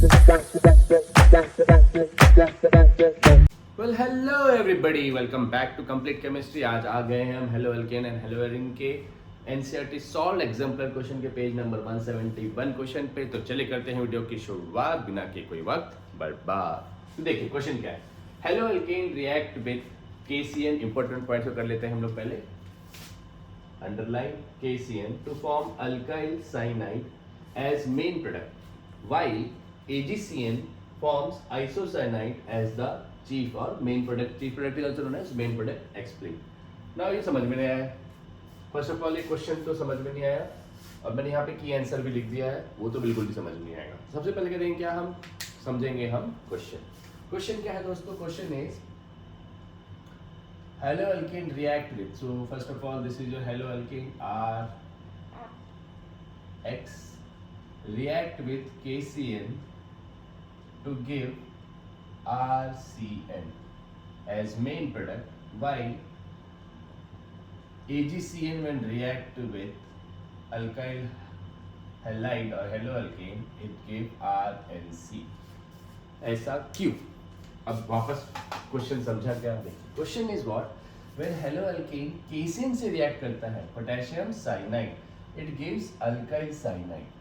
Well hello everybody, welcome back to complete chemistry. आज आ गए हैं हम haloalkane and haloarene के एनसीईआरटी सॉल्व एग्जाम्पलर क्वेश्चन के पेज नंबर 171 क्वेश्चन पे। तो चलिए करते हैं वीडियो की शुरुआत बिना के कोई वक्त बर्बाद। तो देखिए क्वेश्चन क्या है। Haloalkane react with KCN। Important points को कर लेते हैं हम लोग पहले। Underline KCN to form alkyl cyanide as main product while AgCN forms isocyanide as the chief or main product. Chief product is also known as main product. Explain. Now ये समझ में नहीं आया। फर्स्ट ऑफ ऑल ये question तो समझ में नहीं आया और मैंने यहाँ पे की आंसर भी लिख दिया है, वो तो बिल्कुल भी समझ में नहीं आएगा। सबसे पहले करेंगे क्या, हम समझेंगे हम क्वेश्चन क्या है दोस्तों। Question is halo alkane react with, so first of all this is your halo alkane RX react with KCN to give RCN as main product, while AgCN when react with alkyl halide or haloalkane it give RNC। ऐसा क्यों? अब वापस question समझा क्या? देखिए question is what, when haloalkane KCN से react करता है potassium cyanide it gives alkyl cyanide.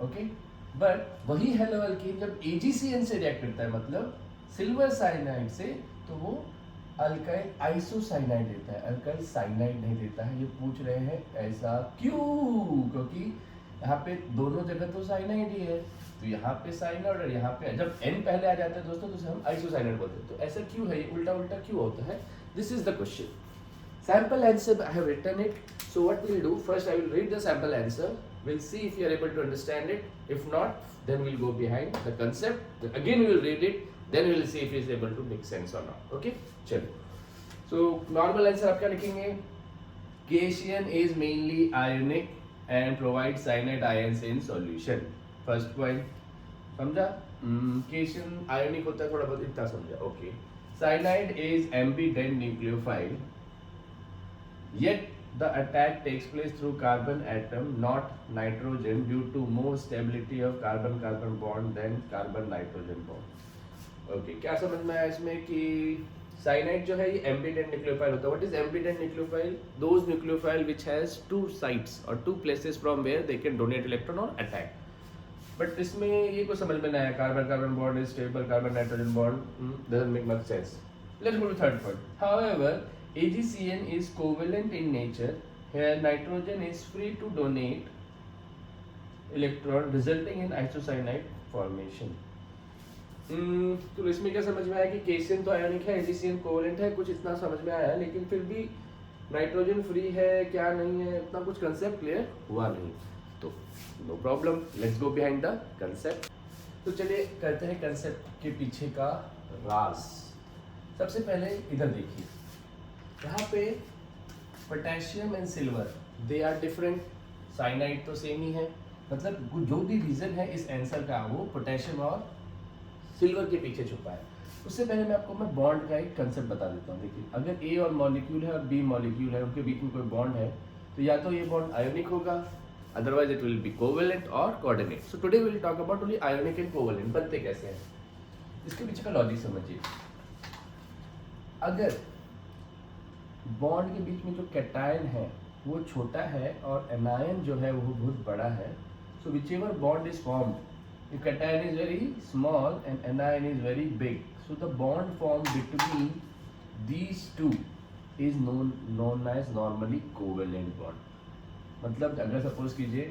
Okay, but वही हेलोअल्केन जब AgCN से रिएक्ट करता है मतलब सिल्वर साइनाइड से, तो वो अल्काइल आइसोसाइनाइड देता है, अल्काइल साइनाइड नहीं देता है। ये पूछ रहे हैं ऐसा क्यों? क्योंकि यहाँ पे दोनों जगह तो साइनाइड ही है, तो यहाँ पे साइनाइड और यहाँ पे जब N पहले आ जाता है दोस्तों तो उसे हम आइसोसाइनाइड बोलते हैं। तो ऐसा क्यों है, ये उल्टा उल्टा क्यों होता है? This is the question. Sample answer I have written it. So what we'll do, first I will read the sample answer. We'll see if you are able to understand it. If not, then we'll go behind the concept. Again we will read it. Then we will see if it is able to make sense or not. Okay? चलो. So normal answer आप क्या लिखेंगे? KCN is mainly ionic and provides cyanide ions in solution. First point. समझा? KCN ionic होता है, थोड़ा बहुत इतना समझा. Okay. Cyanide is ambident nucleophile. Yet the attack takes place through carbon atom, not nitrogen, due to more stability of carbon-carbon bond than carbon-nitrogen bond. Okay, क्या समझ में आया इसमें कि साइनाइड जो है ये एम्बिडेंट न्यूक्लियोफाइल होता है। What is ambident nucleophile? Those nucleophile which has two sites और two places from where they can donate electron और अटैक। बट इसमें ये कुछ समझ में नहीं आया, carbon carbon bond is stable, carbon nitrogen bond doesn't make much sense. Let's go to third point. However AgCN is covalent in nature. Here nitrogen is free to donate electron resulting in isocyanide formation. तो इसमें क्या समझ में आया कि KCN तो ionic है, AgCN covalent है, कुछ इतना समझ में आया, लेकिन फिर भी नाइट्रोजन फ्री है क्या नहीं है, इतना कुछ कंसेप्ट क्लियर हुआ नहीं। तो no problem, let's go behind the concept. तो चलिए करते हैं कंसेप्ट के पीछे का राज। सबसे पहले इधर देखिए, यहाँ पे potassium and silver they are different, cyanide तो सेम ही है, मतलब जो भी रीजन है इस आंसर का वो पोटेशियम और सिल्वर के पीछे छुपा है। उससे पहले मैं बॉन्ड का एक कंसेप्ट बता देता हूँ। देखिए अगर A और मॉलिक्यूल है और B मॉलिक्यूल है, उनके बीच में कोई बॉन्ड है तो या तो ये बॉन्ड आयोनिक होगा, otherwise it will be covalent और coordinate. So today we will talk about only ionic and covalent. बनते कैसे हैं इसके पीछे का लॉजिक समझिए। अगर बॉन्ड के बीच में जो कैटायन है वो छोटा है और एनायन जो है वो बहुत बड़ा है, so whichever bond is formed, if cation is very small and anion is very big, so the bond formed between these two is known as normally covalent bond। मतलब अगर सपोज कीजिए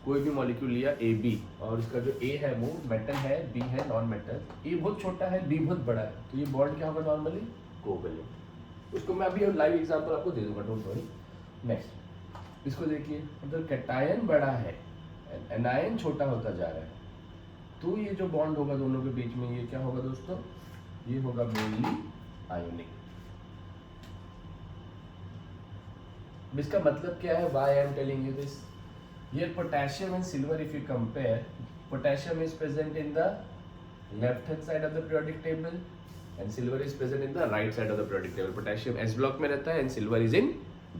कोई भी मॉलिक्यूल लिया AB और इसका जो A है वो मेटल है, B है नॉन मेटल, A बहुत छोटा है, B बहुत बड़ा है, तो ये बॉन्ड क्या होगा? Normally covalent. उसको मैं अभी लाइव एग्जांपल आपको दे दूंगा, डोंट वरी। नेक्स्ट इसको देखिए, मतलब कैटायन बड़ा है, एनायन छोटा होता जा रहा है, तो ये जो बॉन्ड होगा दोनों के बीच में ये क्या होगा दोस्तों? ये होगा मेनली आयोनिक। इसका मतलब क्या है? Why I am telling you this? Here potassium and silver, if you compare, potassium is present in the left hand side of the periodic table and silver is present in the right side of the periodic table. Potassium S block में रहता है and silver is in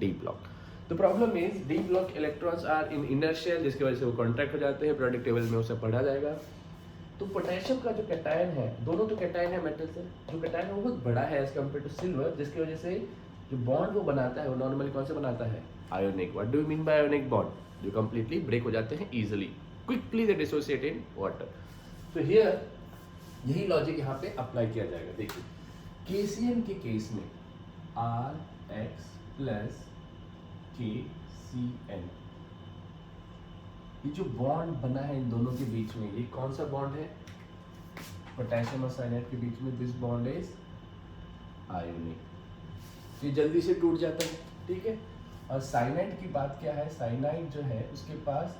D block. तो problem is D block electrons are in inner shell, जिसकी वजह से वो contract हो जाते हैं, पीरियोडिक टेबल में उसे पढ़ा जाएगा। तो पोटेशियम का जो कैटायन है, दोनों तो कैटायन है मेटल से, जो कैटायन है वो बहुत बड़ा है एज कम्पेयर टू सिल्वर, जिसकी वजह से जो बॉन्ड वो बनाता है वो नॉर्मली कौन से बनाता है, ionic. What do you mean by ionic bond? जो कंप्लीटली ब्रेक हो जाते हैं easily, quickly they dissociate in water. तो हियर यही लॉजिक यहाँ पे अप्लाई किया जाएगा। देखिए केसीएन के केस में RX प्लस KCN, ये जो बॉन्ड बना है इन दोनों के बीच में, ये कौन सा बॉन्ड है? पोटेशियम और साइनाइड के बीच में दिस बॉन्ड इज आयोनिक। ये जल्दी से टूट जाता है, ठीक है। और साइनाइड की बात क्या है, साइनाइड जो है उसके पास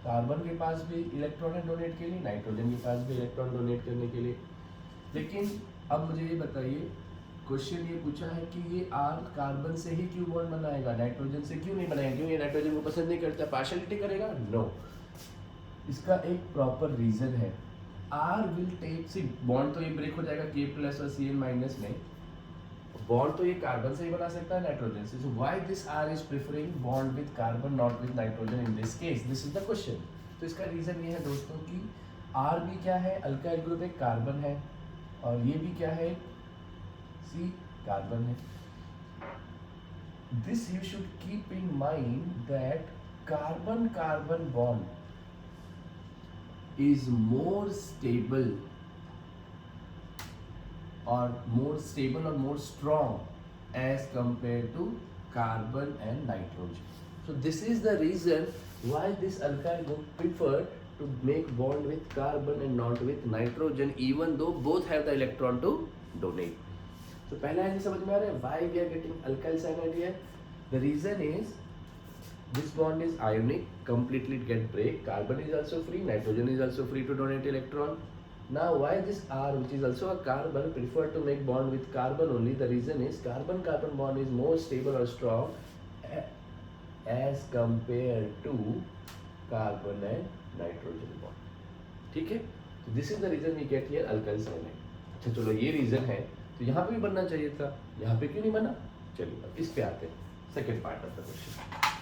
कार्बन के पास भी इलेक्ट्रॉन है डोनेट के लिए, नाइट्रोजन के पास भी इलेक्ट्रॉन डोनेट करने के लिए। लेकिन अब मुझे ये बताइए, क्वेश्चन ये पूछा है कि ये R कार्बन से ही क्यों बॉन्ड बनाएगा, नाइट्रोजन से क्यों नहीं बनाएगा? क्यों ये नाइट्रोजन को पसंद नहीं करता, पार्शियलिटी करेगा? नो, इसका एक प्रॉपर रीजन है। R will take, C bond तो ये ब्रेक हो जाएगा K प्लस और Cn माइनस में, बॉन्ड तो ये कार्बन से ही बना सकता है नाइट्रोजन से। So why this R is preferring bond with carbon not with nitrogen in this case? This is the question. तो इसका रीजन ये है दोस्तों कि R भी क्या है, अल्काइल ग्रुप एक कार्बन है, और ये भी क्या है, C कार्बन है। This you should keep in mind that carbon-carbon bond is more stable or more strong as compared to carbon and nitrogen. So this is the reason why this alkyl group prefer to make bond with carbon and not with nitrogen, even though both have the electron to donate. तो पहला है समझ में आ रहा है why we are getting alkyl cyanide here? The reason is this bond is ionic, completely get break, carbon is also free, nitrogen is also free to donate electron. Now why this R which is also a carbon prefer to make bond with carbon only? The reason is carbon carbon bond is more stable or strong as compared to carbon and nitrogen bond, ठीक है। तो this is the reason we get here alkyl cyanide. अच्छा चलो ये reason है, तो यहाँ पे भी बनना चाहिए था, यहाँ पे क्यों नहीं बना? चलिए अब इस पे आते हैं, second part of the question.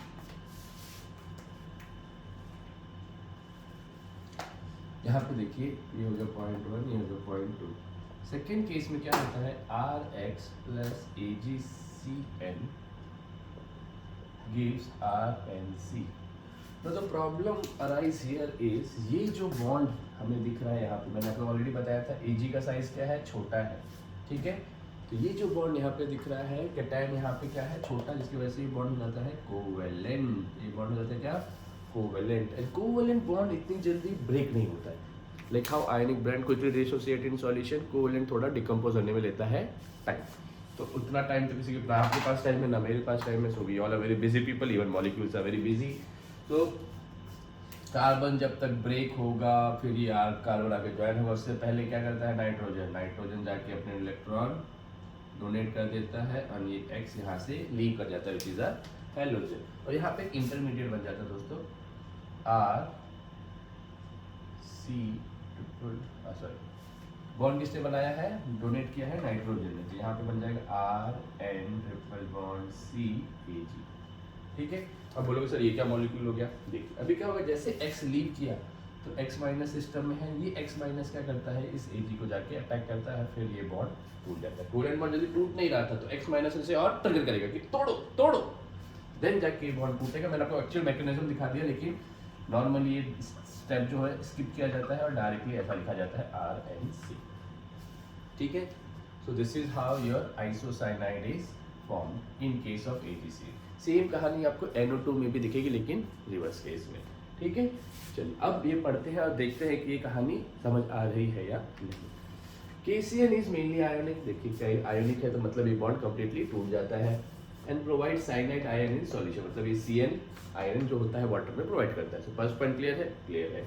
यहाँ पे देखिए ये हो गया पॉइंट 1, ये हो गया पॉइंट 2। सेकेंड केस में क्या होता है, RX plus AgCN gives RNC। तो the problem arise here is, ये जो बॉन्ड हमें दिख रहा है यहाँ पे, मैंने आपको ऑलरेडी बताया था Ag का साइज क्या है, छोटा है, ठीक है। तो ये जो बॉन्ड यहाँ पे दिख रहा है, कैटायन यहाँ पे क्या है, छोटा, जिसकी वजह से ये बॉन्ड हो जाता है कोवेलेंट। ये बॉन्ड हो जाता है क्या, कोवेलेंट। एंड कोवेलेंट बॉन्ड इतनी जल्दी ब्रेक नहीं होता है, like how ionic bond quickly dissociate in solution, covalent थोड़ा डिकम्पोज होने में लेता है टाइम। तो उतना टाइम तो किसी के आपके पास टाइम है ना मेरे पास टाइम है, so we all are very busy people, even molecules are very busy. तो कार्बन जब तक ब्रेक होगा, फिर ये कार्बन आके ज्वाइन होगा, उससे पहले क्या करता है नाइट्रोजन, नाइट्रोजन जाके अपने इलेक्ट्रॉन डोनेट कर देता है, और ये X यहाँ से लीव कर जाता है, विच इज अ हैलोजन। और यहाँ पे इंटरमीडिएट बन जाता है दोस्तों, सॉरी बॉन्ड किसने बनाया है, डोनेट किया है नाइट्रोजन ने, तो यहाँ पे बन जाएगा RN ट्रिपल बॉन्ड CAG, ठीक है। अब बोलोगे सर ये क्या मॉलिक्यूल हो गया? देखिए अभी क्या होगा, जैसे X लीव किया तो X माइनस सिस्टम में है, ये X माइनस क्या करता है, इस Ag को जाके अटैक करता है, फिर ये बॉन्ड टूट जाता है। कोवेलेंट बॉन्ड यदि टूट नहीं रहा था तो X माइनस इसे और ट्रिगर करेगा कि तोड़ो तोड़ो, देन जाके बॉन्ड टूटेगा। मैंने आपको एक्चुअल मैकेनिज्म दिखा दिया, लेकिन नॉर्मली ये स्टेप जो है स्किप किया जाता है और डायरेक्टली ऐसा लिखा जाता है RNC, ठीक है। सो this is how your isocyanide is formed in case of AgCN। Same कहानी आपको NO2 में भी दिखेगी, लेकिन रिवर्स केस में, ठीक है। चलिए अब ये पढ़ते हैं और देखते हैं कि ये कहानी समझ आ रही है या नहीं। KCN इज मेनली आयोनिक, देखिए आयोनिक है तो मतलब ये बॉन्ड कंप्लीटली टूट जाता है, and provide cyanide ion in solution, मतलब ये CN आयन जो होता है वाटर में प्रोवाइड करता है। सो फर्स्ट पॉइंट क्लियर है, क्लियर है।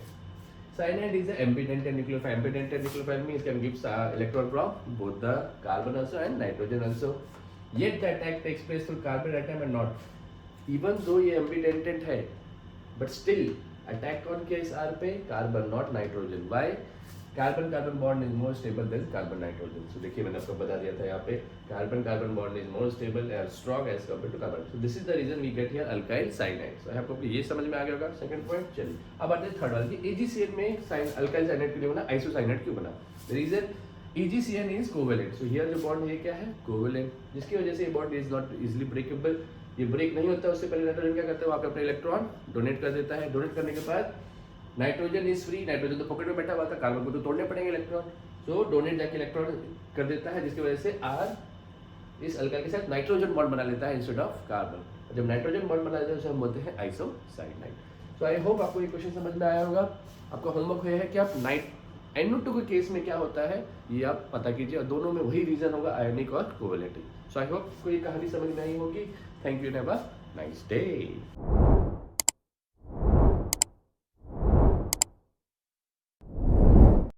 Cyanide is an ambidentate nucleophile. Ambidentate nucleophile means can give electron from both the carbon also and nitrogen also. Yet the attack takes place through carbon atom and not. Even though ये ambidentate है, but still attack कौन किया इस R पे, carbon not nitrogen. Why? Carbon carbon bond is more stable than carbon nitrogen. So देखिए मैंने आपको बता दिया था यहाँ पे carbon carbon bond is more stable and strong as compare to carbon. So this is the reason we get here alkyl cyanide. So आपको ये समझ में आ गया होगा सेकंड पॉइंट। चलिए अब आते हैं थर्ड वाले कि AgCN में अल्काइल साइनाइड क्यों बना, आइसोसाइनाइड क्यों बना। The reason AgCN is covalent. So here जो बॉन्ड है क्या है, कोवेलेंट, जिसकी वजह से ये bond is not easily breakable. ये ब्रेक नहीं होता, उससे पहले नाइट्रोजन क्या करता है, वहाँ पे अपने इलेक्ट्रॉन डोनेट कर देता है। डोनेट करने के बाद नाइट्रोजन इज फ्री, नाइट्रोजन तो पॉकेट में बैठा हुआ था, कार्बन को तो तोड़ने पड़ेंगे इलेक्ट्रॉन। सो डोनेट जाके इलेक्ट्रॉन कर देता है, जिसकी वजह से R इस अल्काइल के साथ नाइट्रोजन बॉन्ड बना लेता है इंस्टेड ऑफ कार्बन। जब नाइट्रोजन बॉन्ड बना लेता है उसे हम बोलते हैं आइसोसाइनाइड। सो आई होप आपको ये क्वेश्चन समझ में आया होगा। आपका होमवर्क है कि आप NO2 के केस में क्या होता है ये आप पता कीजिए, और दोनों में वही रीजन होगा, आयनिक और कोवेलेंट। सो आई होप आपको ये कहानी समझ में आई होगी। Thank you, have a nice day.